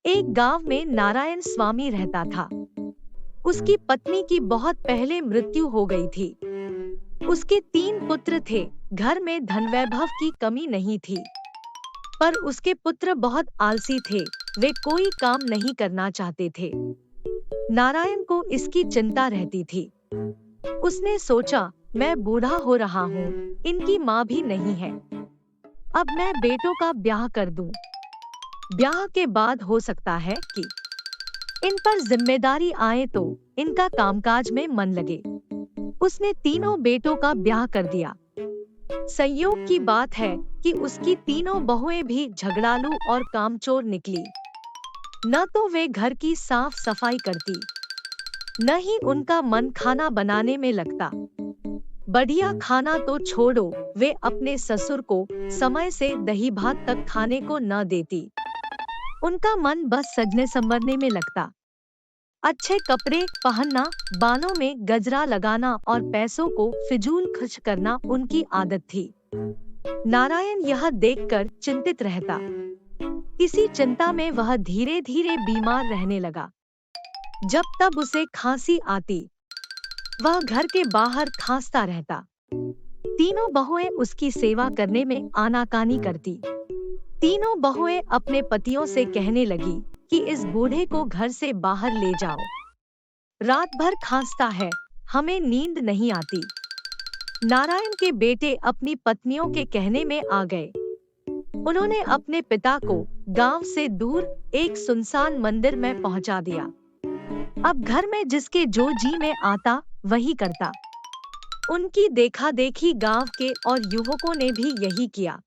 एक गांव में नारायण स्वामी रहता था। उसकी पत्नी की बहुत पहले मृत्यु हो गई थी। उसके 3 पुत्र थे। घर में धन वैभव की कमी नहीं थी, पर उसके पुत्र बहुत आलसी थे। वे कोई काम नहीं करना चाहते थे। नारायण को इसकी चिंता रहती थी। उसने सोचा, मैं बूढ़ा हो रहा हूँ, इनकी माँ भी नहीं है। अब मैं बेटों का ब्याह कर दूं। ब्याह के बाद हो सकता है कि इन पर जिम्मेदारी आए तो इनका कामकाज में मन लगे। उसने तीनों बेटों का ब्याह कर दिया। संयोग की बात है कि उसकी तीनों बहुएं भी झगड़ालू और कामचोर निकली। न तो वे घर की साफ सफाई करती, न ही उनका मन खाना बनाने में लगता। बढ़िया खाना तो छोड़ो, वे अपने ससुर को समय से दही भात तक खाने को न देती। उनका मन बस सजने संवरने में लगता। अच्छे कपड़े पहनना, बालों में गजरा लगाना और पैसों को फिजूल खर्च करना उनकी आदत थी। नारायण यह देखकर चिंतित रहता। इसी चिंता में वह धीरे धीरे बीमार रहने लगा। जब तब उसे खांसी आती, वह घर के बाहर खांसता रहता। तीनों बहुएं उसकी सेवा करने में आनाकानी करती। तीनों बहुएं अपने पतियों से कहने लगी कि इस बूढ़े को घर से बाहर ले जाओ। रात भर खांसता है, हमें नींद नहीं आती। नारायण के बेटे अपनी पत्नियों के कहने में आ गए। उन्होंने अपने पिता को गांव से दूर एक सुनसान मंदिर में पहुंचा दिया। अब घर में जिसके जो जी में आता वही करता। उनकी देखा देखी गांव के और युवकों ने भी यही किया।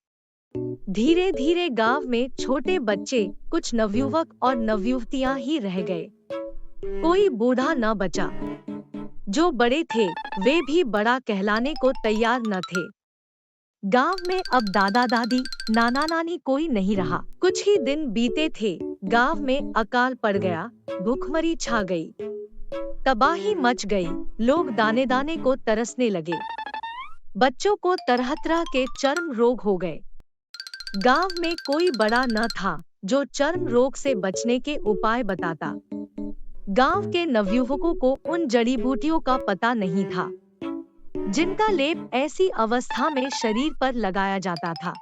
धीरे धीरे गांव में छोटे बच्चे, कुछ नवयुवक और नवयुवतियां ही रह गए। कोई बूढ़ा न बचा। जो बड़े थे वे भी बड़ा कहलाने को तैयार न थे। गांव में अब दादा दादी, नाना नानी कोई नहीं रहा। कुछ ही दिन बीते थे, गांव में अकाल पड़ गया, भूखमरी छा गई, तबाही मच गई। लोग दाने दाने को तरसने लगे। बच्चों को तरह तरह के चर्म रोग हो गए। गांव में कोई बड़ा न था जो चर्म रोग से बचने के उपाय बताता। गांव के नवयुवकों को उन जड़ी बूटियों का पता नहीं था जिनका लेप ऐसी अवस्था में शरीर पर लगाया जाता था।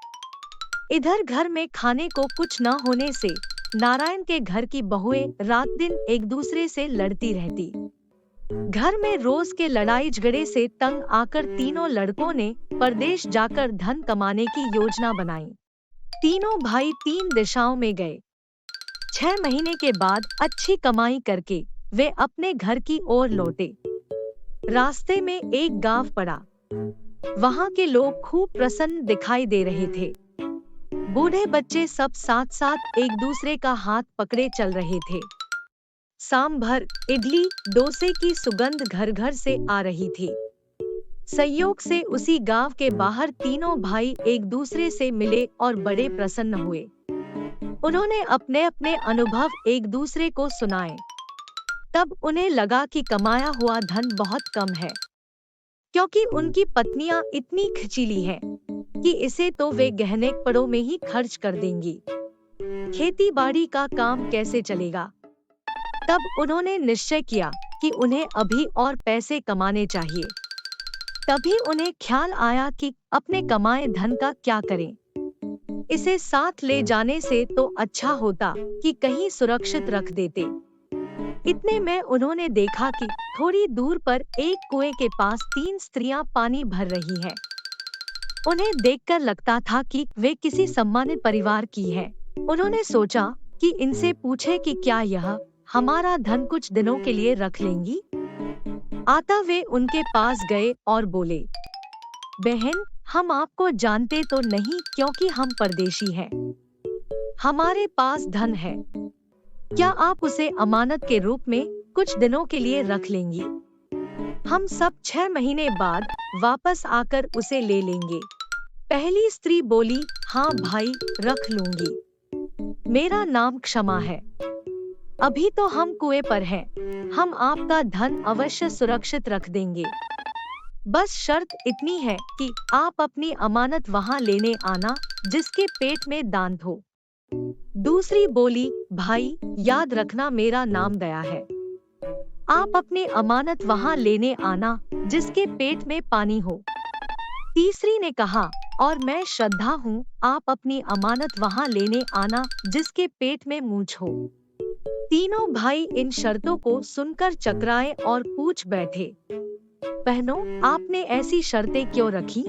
इधर घर में खाने को कुछ न होने से नारायण के घर की बहुएं रात दिन एक दूसरे से लड़ती रहती। घर में रोज के लड़ाई झगड़े से तंग आकर तीनों लड़कों ने परदेश जाकर धन कमाने की योजना बनाई। तीनों भाई 3 दिशाओं में गए। 6 महीने के बाद अच्छी कमाई करके वे अपने घर की ओर लौटे। रास्ते में एक गांव पड़ा। वहां के लोग खूब प्रसन्न दिखाई दे रहे थे। बूढ़े बच्चे सब साथ साथ एक दूसरे का हाथ पकड़े चल रहे थे। सांभर, इडली, डोसे की सुगंध घर घर से आ रही थी। संयोग से उसी गांव के बाहर तीनों भाई एक दूसरे से मिले और बड़े प्रसन्न हुए। उन्होंने अपने अपने अनुभव एक दूसरे को सुनाए। तब उन्हें लगा कि कमाया हुआ धन बहुत कम है, क्योंकि उनकी पत्नियां इतनी खिचीली हैं कि इसे तो वे गहने कपड़ों में ही खर्च कर देंगी। खेती बाड़ी का काम कैसे चलेगा? तब उन्होंने निश्चय किया कि उन्हें अभी और पैसे कमाने चाहिए। तभी उन्हें ख्याल आया कि अपने कमाए धन का क्या करें। इसे साथ ले जाने से तो अच्छा होता कि कहीं सुरक्षित रख देते। इतने में उन्होंने देखा कि थोड़ी दूर पर एक कुएं के पास 3 स्त्रियां पानी भर रही हैं। उन्हें देखकर लगता था कि वे किसी सम्मानित परिवार की हैं। उन्होंने सोचा कि इनसे पूछे कि क्या यह हमारा धन कुछ दिनों के लिए रख लेंगी। आता वे उनके पास गए और बोले, बहन, हम आपको जानते तो नहीं क्योंकि हम परदेशी हैं। हमारे पास धन है, क्या आप उसे अमानत के रूप में कुछ दिनों के लिए रख लेंगी? हम सब 6 महीने बाद वापस आकर उसे ले लेंगे। पहली स्त्री बोली, हाँ भाई, रख लूंगी। मेरा नाम क्षमा है। अभी तो हम कुएं पर हैं। हम आपका धन अवश्य सुरक्षित रख देंगे। बस शर्त इतनी है कि आप अपनी अमानत वहां लेने आना जिसके पेट में दांत हो। दूसरी बोली, भाई याद रखना मेरा नाम दया है। आप अपनी अमानत वहाँ लेने आना जिसके पेट में पानी हो। तीसरी ने कहा, और मैं श्रद्धा हूँ, आप अपनी अमानत वहाँ लेने आना जिसके पेट में मूंछ हो। तीनों भाई इन शर्तों को सुनकर चकराए और पूछ बैठे, बहनों, आपने ऐसी शर्तें क्यों रखी?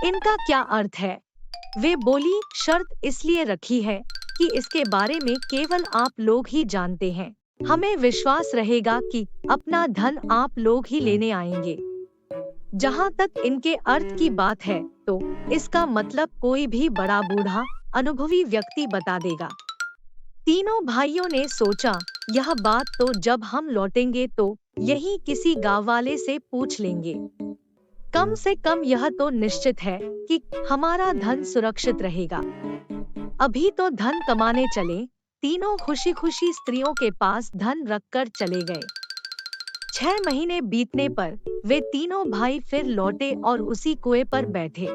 इनका क्या अर्थ है? वे बोली, शर्त इसलिए रखी है कि इसके बारे में केवल आप लोग ही जानते हैं। हमें विश्वास रहेगा कि अपना धन आप लोग ही लेने आएंगे। जहाँ तक इनके अर्थ की बात है, तो इसका मतलब कोई भी बड़ा बूढ़ा अनुभवी व्यक्ति बता देगा। तीनों भाइयों ने सोचा, यह बात तो जब हम लौटेंगे तो यही किसी गांव वाले से पूछ लेंगे। कम से कम यह तो निश्चित है कि हमारा धन सुरक्षित रहेगा। अभी तो धन कमाने चले। तीनों खुशी खुशी स्त्रियों के पास धन रखकर चले गए। 6 महीने बीतने पर वे तीनों भाई फिर लौटे और उसी कुएं पर बैठे।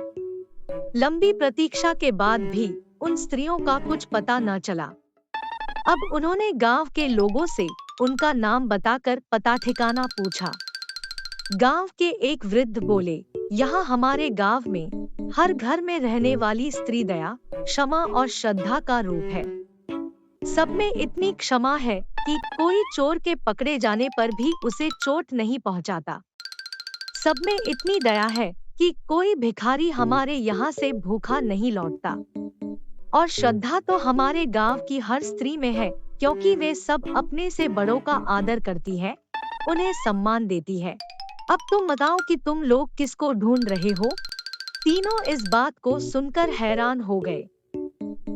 लंबी प्रतीक्षा के बाद भी उन स्त्रियों का कुछ पता न चला। अब उन्होंने गांव के लोगों से उनका नाम बताकर पता ठिकाना पूछा। गांव के एक वृद्ध बोले, यहाँ हमारे गांव में हर घर में रहने वाली स्त्री दया, क्षमा और श्रद्धा का रूप है। सब में इतनी क्षमा है कि कोई चोर के पकड़े जाने पर भी उसे चोट नहीं पहुंचाता। सब में इतनी दया है कि कोई भिखारी हमारे यहाँ से भूखा नहीं लौटता। और श्रद्धा तो हमारे गांव की हर स्त्री में है, क्योंकि वे सब अपने से बड़ों का आदर करती है, उन्हें सम्मान देती है। अब तुम बताओ कि तुम लोग किसको ढूंढ रहे हो? तीनों इस बात को सुनकर हैरान हो गए।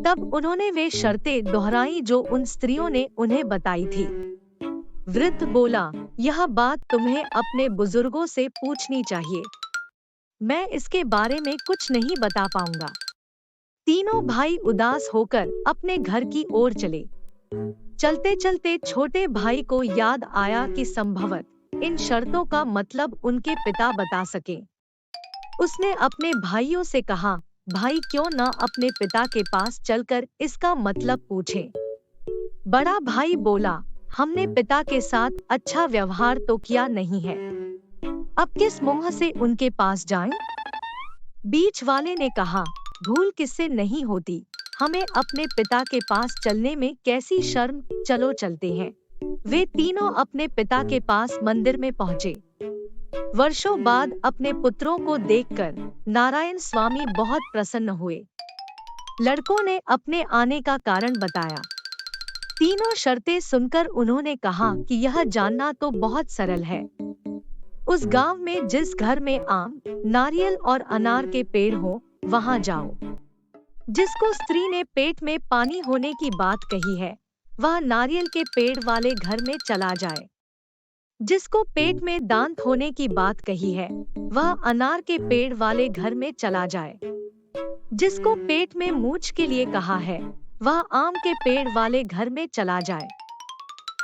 तब उन्होंने वे शर्तें दोहराई जो उन स्त्रियों ने उन्हें बताई थी। वृद्ध बोला, यह बात तुम्हें अपने बुजुर्गों से पूछनी चाहिए। मैं इसके बारे में कुछ नहीं बता पाऊंगा। तीनों भाई उदास होकर अपने घर की ओर चले। चलते चलते छोटे भाई को याद आया कि संभवत इन शर्तों का मतलब उनके पिता बता सके। उसने अपने भाइयों से कहा, भाई क्यों न अपने पिता के पास चलकर इसका मतलब पूछें। बड़ा भाई बोला, हमने पिता के साथ अच्छा व्यवहार तो किया नहीं है, अब किस मुंह से उनके पास जाएं? बीच वाले ने कहा, भूल किससे नहीं होती, हमें अपने पिता के पास चलने में कैसी शर्म, चलो चलते हैं। वे तीनों अपने पिता के पास मंदिर में पहुंचे। वर्षों बाद अपने पुत्रों को देखकर नारायण स्वामी बहुत प्रसन्न हुए। लड़कों ने अपने आने का कारण बताया। तीनों शर्तें सुनकर उन्होंने कहा कि यह जानना तो बहुत सरल है। उस गांव में जिस घर में आम, नारियल और अनार के पेड़ हो, वहां जाओ। जिसको स्त्री ने पेट में पानी होने की बात कही है, वह नारियल के पेड़ वाले घर में चला जाए। जिसको पेट में दांत होने की बात कही है, वह अनार के पेड़ वाले घर में चला जाए। जिसको पेट में मूंछ के लिए कहा है, वह आम के पेड़ वाले घर में चला जाए।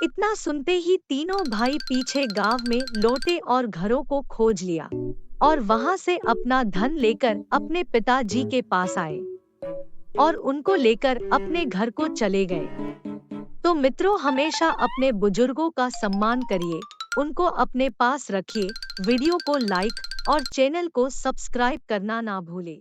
इतना सुनते ही तीनों भाई पीछे गांव में लौटे और घरों को खोज लिया और वहां से अपना धन लेकर अपने पिताजी के पास आए और उनको लेकर अपने घर को चले गए। तो मित्रों, हमेशा अपने बुजुर्गों का सम्मान करिए, उनको अपने पास रखिए। वीडियो को लाइक और चैनल को सब्सक्राइब करना ना भूलें।